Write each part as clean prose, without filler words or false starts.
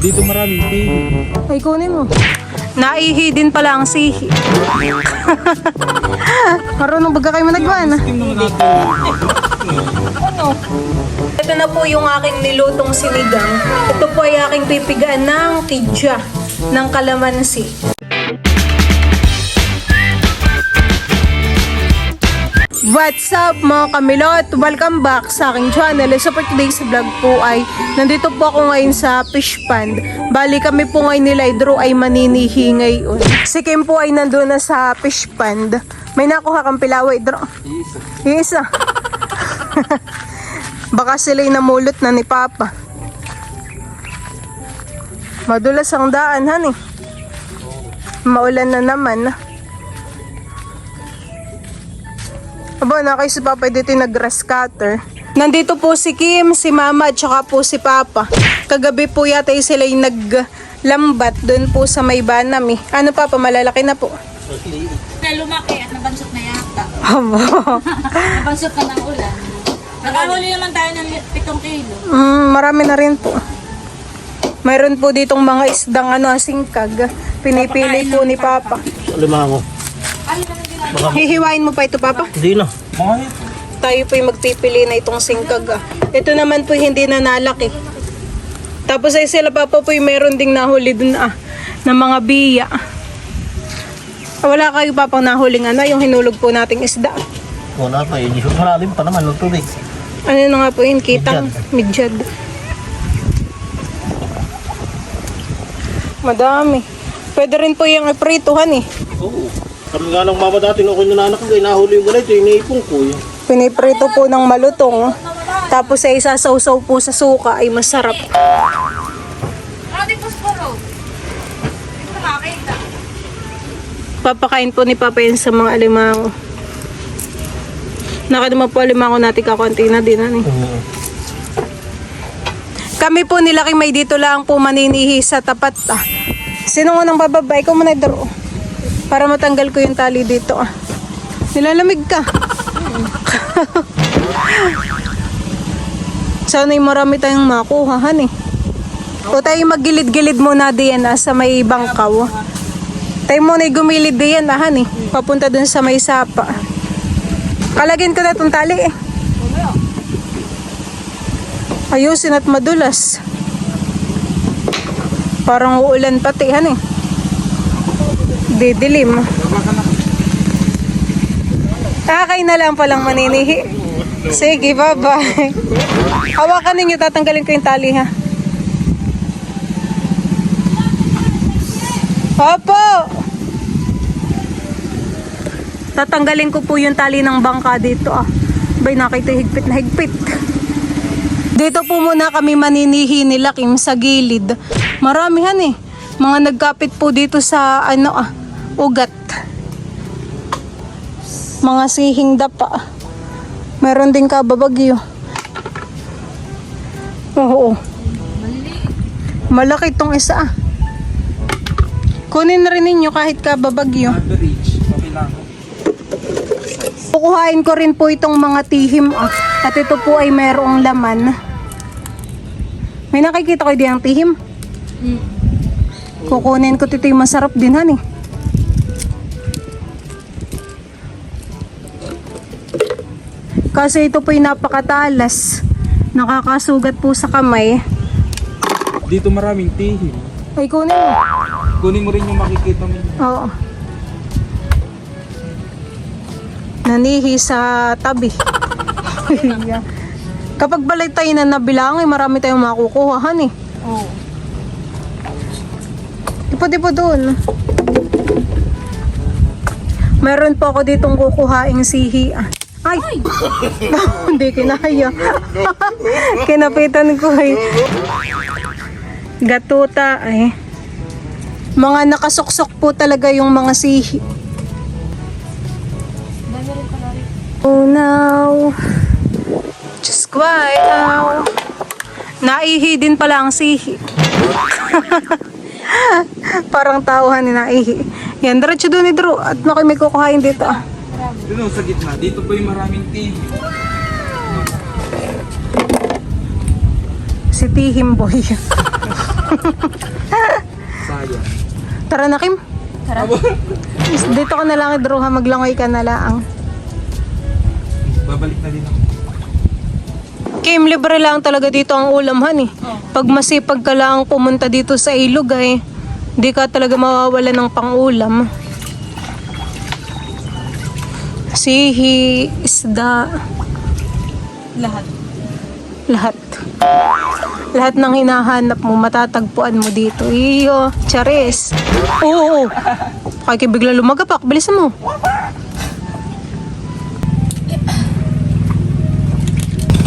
Dito maraming tihi. Ay, kunin mo. Naihi din pala ang sihi. Marunong baga kayo managwan. Ano? Ito na po yung aking nilutong sinigang. Ito po ay aking pipigaan ng tidya ng kalamansi. What's up mga kamilot? Welcome back sa aking channel. So for today's vlog po ay nandito po ako ngayon sa fish pond. Bali kami po ngayon nila Drew ay maninihi ngayon. Si Kim po ay nandun na sa fish pond. May nakuha kang pilaway Drew? Isa. Baka sila'y namulot na ni Papa. Madulas ang daan han eh. Maulan na naman. Aba, nakay si Papa dito yung nag-grass cutter. Nandito po si Kim, si Mama, at saka po si Papa. Kagabi po yata sila yung naglambat doon po sa may banami. Ano Papa, malalaki na po? Na lumaki at nabansot na yata. Aba. Nabansot na ng ulan. Nakahuli naman tayo ng 7 kilo. Marami na rin po. Mayroon po ditong mga isdang asingkag. Pinipili po ni Papa. Limango. Hihiwain mo pa ito Papa? Hindi na. Tayo po yung magpipili na itong singkag. Ito naman po hindi na nalaki. Tapos ay sila Papa po yung meron ding nahuli dun ng mga biya. Wala kayo Papang nahuling yung hinulog po nating isda. Wala pa yun. Malalim pa naman ng tubig. Ano na nga po yun? Kitang midyad. Madami. Pwede rin po yung iprituhan eh. Oo. Kami nga lang mama dati nung ako nananak ko, nahuli yung ganito, iniipong ko yun. Piniprito po ng malutong. Tapos ay isasawsaw po sa suka ay masarap. Ating pusporo. Hindi ko makakita. Papakain po ni Papa yun sa mga alimango. Nakaduma po alimango natin kakunti na din. Kami po nila kay may dito lang po maninihi sa tapat. Sino nga nang bababa? Ikaw muna daro. Para matanggal ko yung tali dito. Nilalamig ka. Sana'y marami tayong makuha, han eh. O tayo maggilid-gilid muna diyan sa may bangkaw. Tayo muna gumilid diyan han eh. Papunta dun sa may sapa. Kalagyan ko na itong tali eh. Ayusin at madulas. Parang uulan pati han eh. Didilim. Kakay na lang palang maninihi. Sige, bye-bye. Hawakan ninyo, tatanggalin ko yung tali ha. Opo! Tatanggalin ko po yung tali ng bangka dito Bay, nakita higpit na higpit. Dito po muna kami maninihi nila Kim sa gilid. Maramihan eh. Mga nagkapit po dito sa ugat. Mga sihing dapa. Meron din kababagyo. Oo. Malaki itong isa Kunin na rin ninyo kahit kababagyo. Kukuhain ko rin po itong mga tihim At ito po ay merong laman. May nakikita ko diyang tihim. Kukunin ko ito yung masarap din han eh. Kasi ito po yung napakatalas. Nakakasugat po sa kamay. Dito maraming tihi. Ay, kunin mo. Kunin mo rin yung makikita mo. Oo. Nanihi sa tabi. Kapag balay tayo na nabilang, marami tayong makukuhahan eh. Oo. Tipo doon. Meron po ako ditong kukuhaing sihi Ay! Hindi kinaya. Kinapitan ko eh. Gatuta eh. Mga nakasuksok po talaga yung mga sihi. Oh no. Just quiet now. Naihi din pala ang sihi. Parang tauhan ni naihi. Yan, diretso doon ni Drew. At may kukuhain dito Dito sa gitna, dito po yung maraming tihi. Si Tihim Boy. Sayang. Tara na, Kim. Tara. Dito ka na lang, Idro, ha. Maglangoy ka na lang. Babalik na din ako. Kim, libre lang talaga dito ang ulam, han, eh. Pag masipag ka lang pumunta dito sa ilog, ay di ka talaga mawawala ng pang-ulam. Sihi, isda, Lahat. lahat. Lahat ng hinahanap mo, matatagpuan mo dito. Iyo, charis. Oo. Kaya bigla lumagapak, bilisan mo.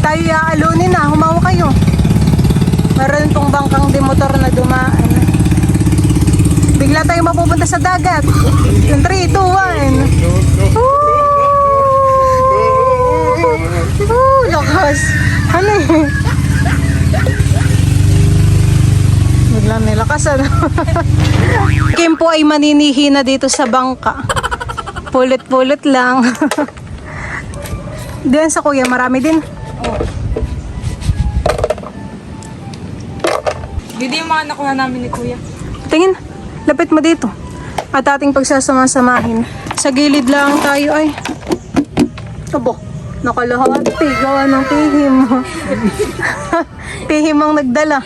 Tayo aalunin na, humawa kayo. Meron tong bangkang di motor na dumaan. Bigla tayo mapupunta sa dagat. Yung 3, 2, 1. Lakas. Ano eh? Bigla may lakas, ano? Kim po ay maninihi na dito sa bangka. Pulot-pulot lang. Diyan sa kuya, marami din. Hindi yung mga nakuha namin ni Kuya. Tingin, lapit mo dito. At ating pagsasama-samahin. Sa gilid lang tayo ay. Abo, nakalahati. Gawa ng tihim. Tihim ang nagdala.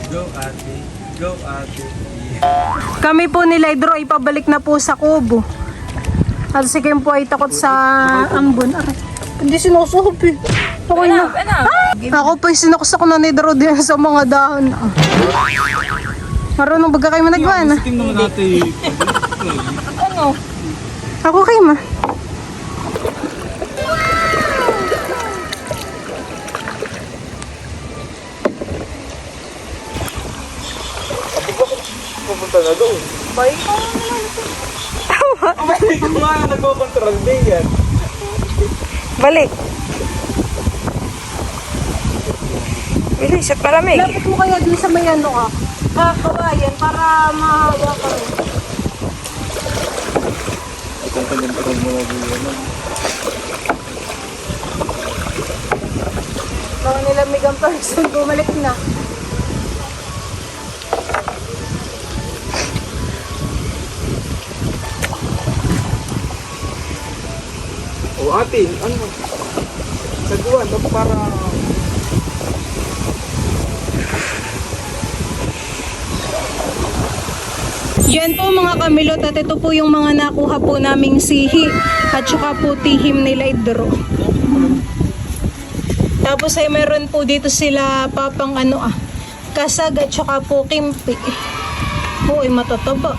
Go ate. Go ate. Kami po ni Lidro ay pabalik na po sa kubo. At si Kim po ay takot sa ambon. Aray, hindi sinusuhop eh. Okay na. Ako po ay sinuksak na ni Lidro din sa mga dahon. Marunong baga kayo managwan. Sikim naman ate. Ano? Ako kayo ma. Pupunta na doon. Bay ko. Hindi ko nga nagkocontrol din yan. Balik. Bilis at palamig. Lapit mo kaya dun sa may ano ka. Kawayan para mahawa ka rin. Itong kanyang mo na buwan. Baka nilamig ang person, bumalik na. O ate, ano? Saguan, para... Yan po mga kamilot at ito po yung mga nakuha po naming sihi at saka po tihim nila Lidro. Tapos ay meron po dito sila papang kasag at saka po kimpi. Po ay matataba.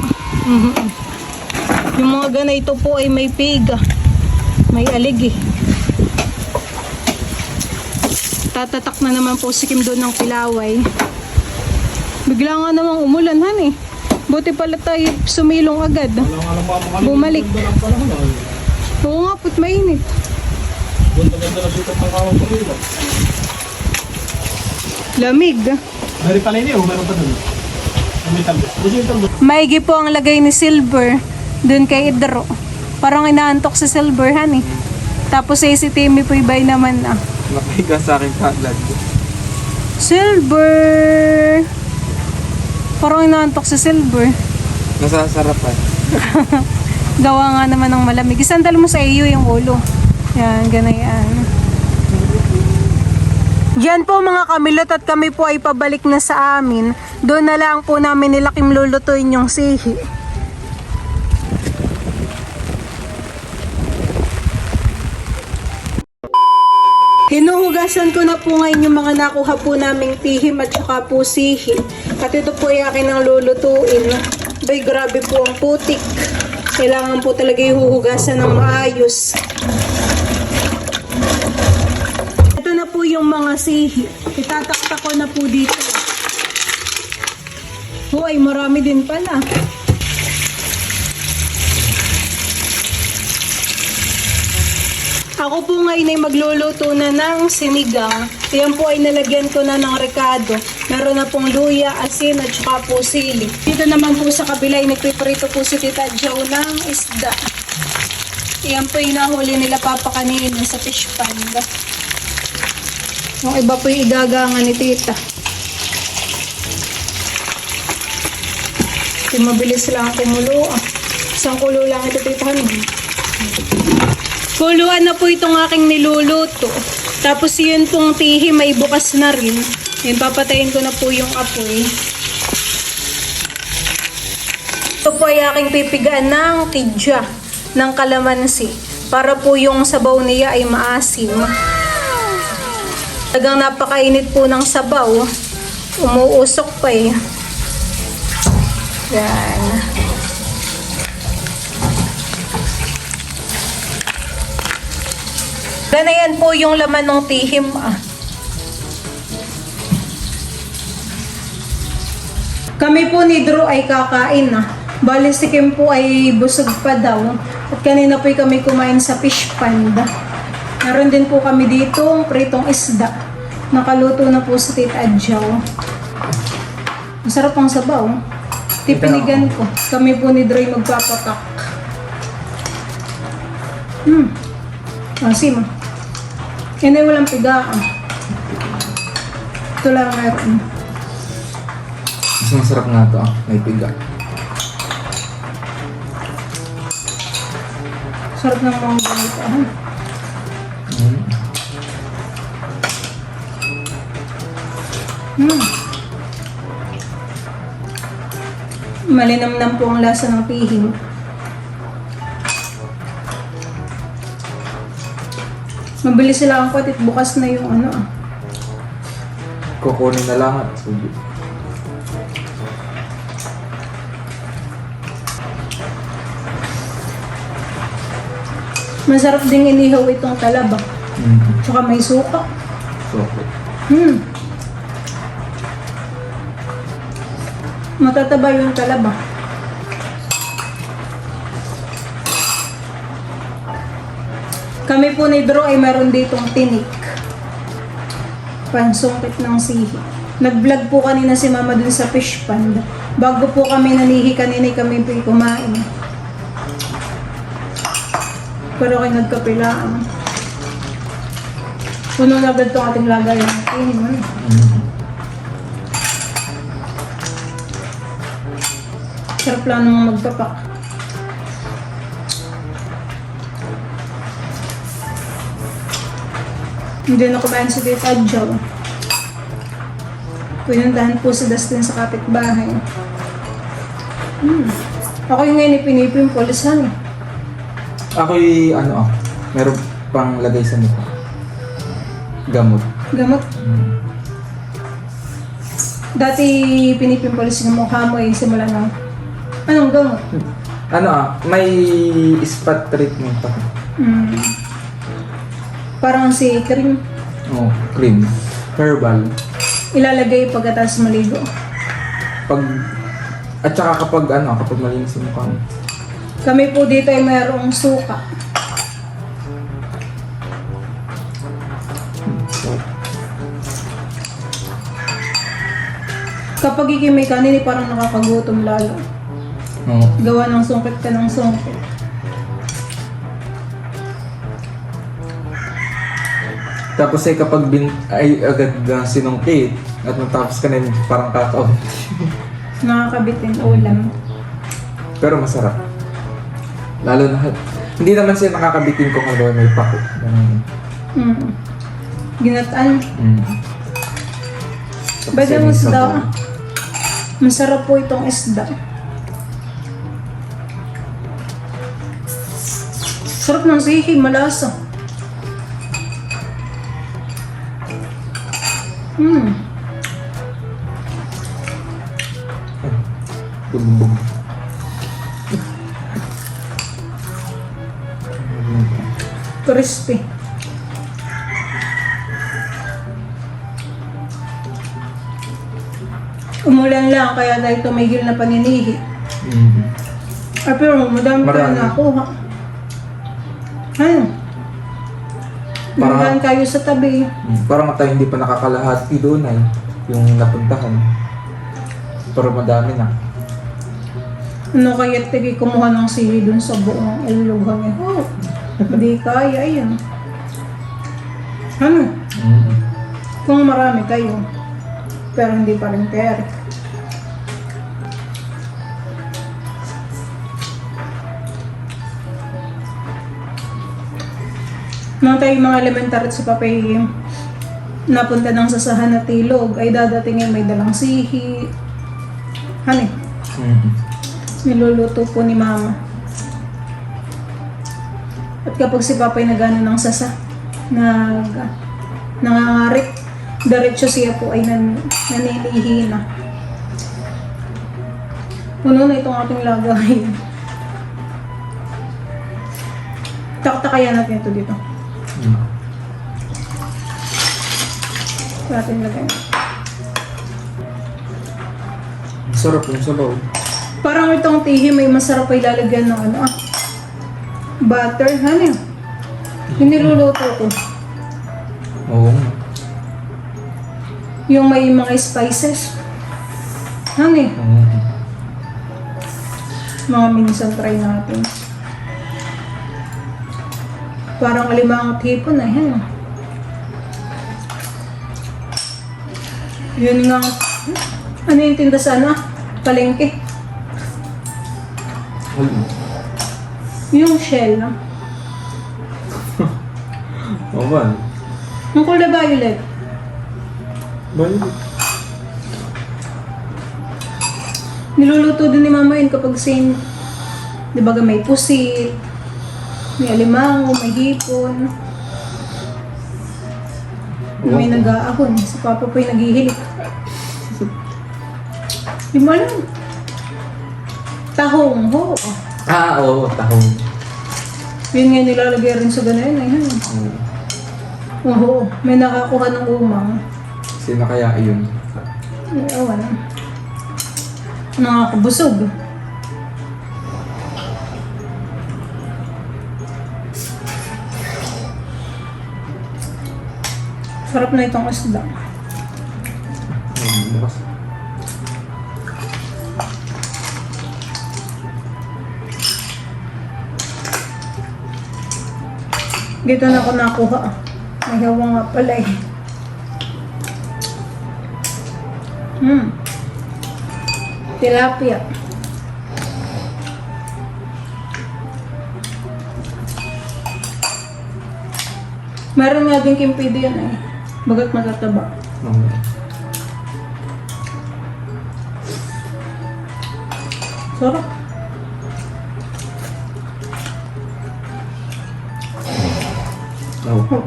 Yung mga ganito po ay may piga. May aligi. Tatatak na naman po si Kim doon ng pilaway. Bigla nga namang umulan han eh. Buti pala tayo sumilong agad. Bumalik. Oo nga po't mainit. Lamig. Meron pala yun, meron pa doon. May talbos. Maigi po ang lagay ni Silver doon kay Idro. Parang inaantok si Silver han eh. Tapos si Timmy po ibay naman Nakahiga sa akin kaagad. Silver! Parang inaantok si Silver. Nasasarapan. Gawa nga naman ng malamig. Isandal mo sa iyo yung ulo. Yan, ganayan. Yan po mga kamilot at kami po ay pabalik na sa amin. Doon na lang po namin nila Kim lulutuin yung sihi. Hinuhugasan ko na po ngayon yung mga nakuha po naming tihim at saka po sihi. At ito po ay akin ang lulutuin. Bay, grabe po ang putik. Kailangan po talaga ihuhugasan ng maayos. Ito na po yung mga sihi. Itataktak ko na po dito. Ay marami din pala. Ako po ngayon ay magluluto na ng sinigang. Yan po ay nalagyan ko na ng rekado. Meron na pong luya, asin at saka po sili. Dito naman po sa kabila ay nagpiprito po si Tita Jo ng isda. Yan po yung nahuli nila Papa kanina sa fish pond. Yung iba po yung igagangan ni Tita. Yung mabilis lang kumulo. Isang kulo lang ito, Tita. Kuluan na po itong aking niluluto. Tapos yun pong tihi may bukas na rin. Yan, papatayin ko na po yung apoy. Ito po ay aking pipigaan ng tidya ng kalamansi para po yung sabaw niya ay maasim. Talagang napakainit po ng sabaw. Umuusok pa eh. Yan. Ganayan po yung laman ng tihim. Kami po ni Drew ay kakain na. Bali si Kim po ay busog pa daw. At kanina po kami kumain sa fish pond. Meron din po kami dito pritong isda. Nakaluto na po sa Tita Adjaw. Masarap ang sabaw. Tipinigan ko. Kami po ni Drew ay magpapatak. Asim. Yan ay walang pigaan. Ito lang meron. Mas masarap nga ito, may piga. Sarap ng mga ganito. Malinamnam po ang lasa ng pihing. Mabilis sila ang patit. Bukas na yung ano. Kukunin na lang at sugi. Masarap ding inihaw itong talaba. Tsaka may suka. So, Matataba yung talaba. Kami po ni Drew ay meron ditong tinik. Pansungkit ng sihi. Nag-vlog po kanina si Mama dun sa fish pond. Bago po kami nanihi kanina kami po kumain. Pero kayo nagkapilaan. Puno na agad itong ating lagayan. Sarap lang naman magpapak. Hindi na kumain sa Tita Adjaw. Pinuntahan po si Dustin sa kapitbahay. Ako yung ngayon ipinipimpulis han. ako'y meron pang lagay sa mukha. Gamot. Gamot. Dati pinipimpulis ng mukha mo eh, simula na. Anong gamot? May spot treatment pa. Parang si cream. Cream. Herbal. Ilalagay pagkatapos maligo. At saka kapag malinis yung mukha mo. Kami po dito ay mayroong suka. Kapag ikimay ka, hindi parang nakakagutom lalo. Gawa ng sungkit ka ng sungkit. Tapos kapag agad sinungkit at matapos ka na parang kakao. Nakakabitin ulam. Pero masarap. Lalo na, hindi naman siya nakakabitin kung halimbawa may pako. Ginataan. Tapos Bada yan mo yung isda. sabaw. Masarap po itong isda. Sarap ng sihi, malasa. Bumbum. Crispy. Umulan lang kaya dahil tumigil na paninihi. Pero madami pa Marami. na nakuha. Ano? Parang kayo sa tabi. Parang tayo hindi pa nakakalahati doon yung napuntahan. Pero madami na. Ano kaya tigi kumuha ng sili dun sa buong iluluhan niya? Oh, hindi kaya yun. Ano? Mm. Kung marami kayo, pero hindi pa rin pera. Nung tayo mga elementary at si Papay napunta ng sasahan na Tilog, ay dadating may dalang sihi. Hani? Mm. Niluluto po ni Mama. At kapag si Papay nagano ng sasa, nangangarik, diretso siya po ay naninihi na. Puno na itong ating lagay. Takta-kaya natin ito dito. Mm. Natin lagay. Masarap yung sabaw. Parang itong tihi may masarap ay lalagyan ng butter. Ano yun? Yung niluluto ko. Oo. Yung may mga spices. Ano yun? Mm. Mga minsan try natin. Parang alimangot hipon eh. Ano? Yun nga. Ano yung tinda sa palengke? Alam. Yung shell. Oo ba? Yung kulay violet. Balik. Niluluto din ni Mama yun kapag di ba may pusit, may alimango, may hipon. May nag-aahon. Si Papa po'y naghihilik. Di mo alam. Tahong, ho. Ah, oo. Tahong. Yun nga nilalagay rin sa ganayan. Ayun. Oo. Oo. May nakakuha ng umang. Sino kaya yun? Ay, awan. Nakakabusog. Sarap na itong isda. Ayun, bukas. Dito na ako nakuha. May hawa nga pala eh. Tilapia. Meron nga din kimpido yan eh. Bagat matataba. Oo. Sarap. Oo.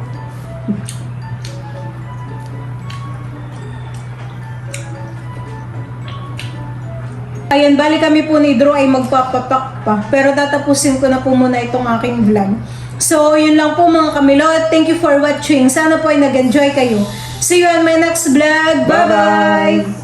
Ayan, bali kami po ni Drew ay magpapapak pa. Pero tatapusin ko na po muna itong aking vlog. So, yun lang po mga kamilot. Thank you for watching. Sana po ay nag-enjoy kayo. See you on my next vlog. Bye-bye!